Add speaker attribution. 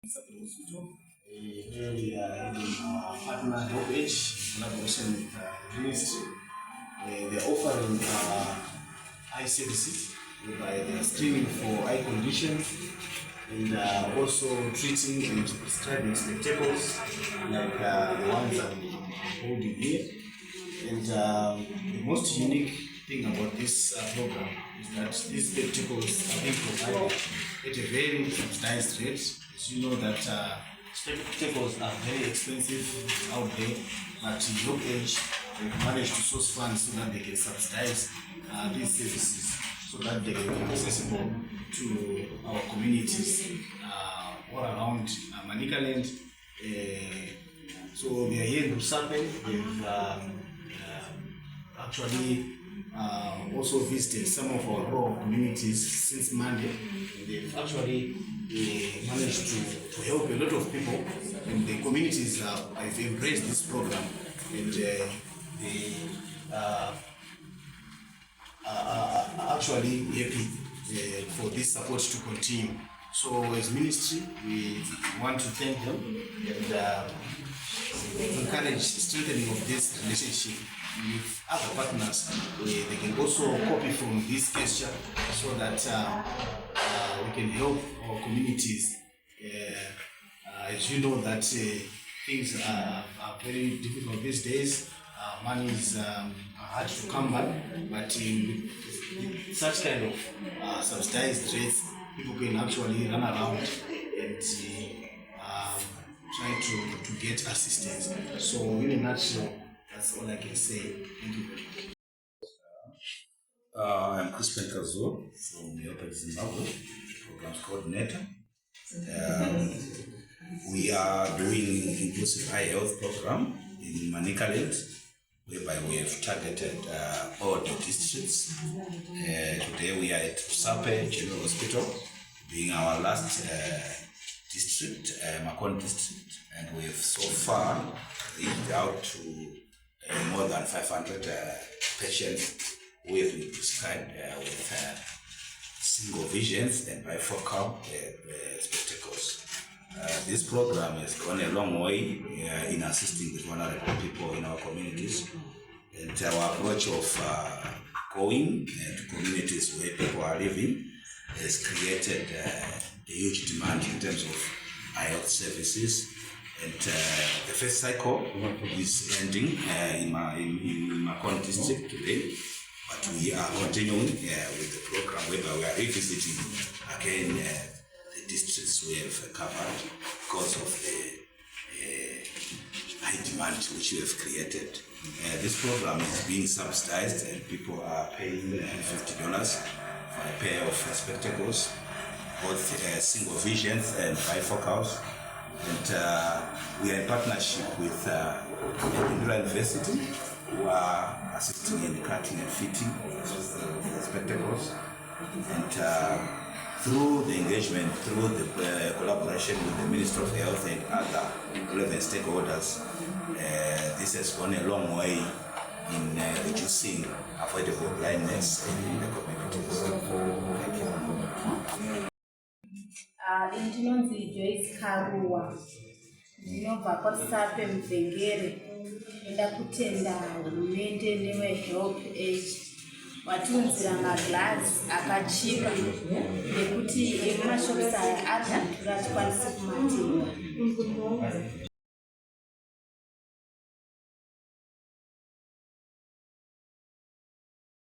Speaker 1: Here we are having our partner HelpAge in collaboration with the ministry. They're offering eye services whereby they're screening for eye conditions and also treating and prescribing spectacles like the ones I'm holding here. And the most unique thing about this program is that these spectacles are being provided at a very subsidized rate. As you know that spectacles are very expensive out there, but in HelpAge they've managed to source funds so that they can subsidize these services so that they can be accessible to our communities all around Manicaland. So they are here in Rusape. They've actually also visited some of our rural communities since Monday. They've actually managed to help a lot of people, and the communities have embraced this program, and they are actually happy for this support to continue. So as ministry, we want to thank them and encourage strengthening of this relationship with other partners. They can also copy from this gesture so that we can help our communities. As you know that things are very difficult these days. Money is hard to come by, but with such kind of subsidized rates, people can actually run around and try to get assistance. So in a nutshell, that's all I can say. Thank you very much.
Speaker 2: I'm Crispin Kazo from the HelpAge Zimbabwe, Programs Coordinator. We are doing inclusive eye health program in Manicaland, whereby we have targeted all the districts. Today we are at Rusape General Hospital, being our last district, Makon district, and we have so far reached out to more than 500 patients who have been prescribed with single visions and bifocal spectacles. This program has gone a long way in assisting the vulnerable people in our communities, and our approach of going to communities where people are living has created a huge demand in terms of health services. And the first cycle is ending in Makon district today, but we are continuing with the program whereby we are revisiting again the districts we have covered because of the high demand which we have created. This program is being subsidized and people are paying $50 for a pair of spectacles, both single visions and bifocals. And we are in partnership with Indira University, who are assisting in cutting and fitting the spectacles. And through the engagement, through the collaboration with the Ministry of Health and other relevant stakeholders, this has gone a long way in reducing avoidable blindness in the communities. Thank you.
Speaker 3: Ndinonzi Joyce Karuwa, ndinobva kwaRusape Mvengere. Ndoda kutenda hurumende neweHelpAge watiunzira maglazi akachipa nekuti emumashopusi aya ari kudhura tikwanise kumatenga.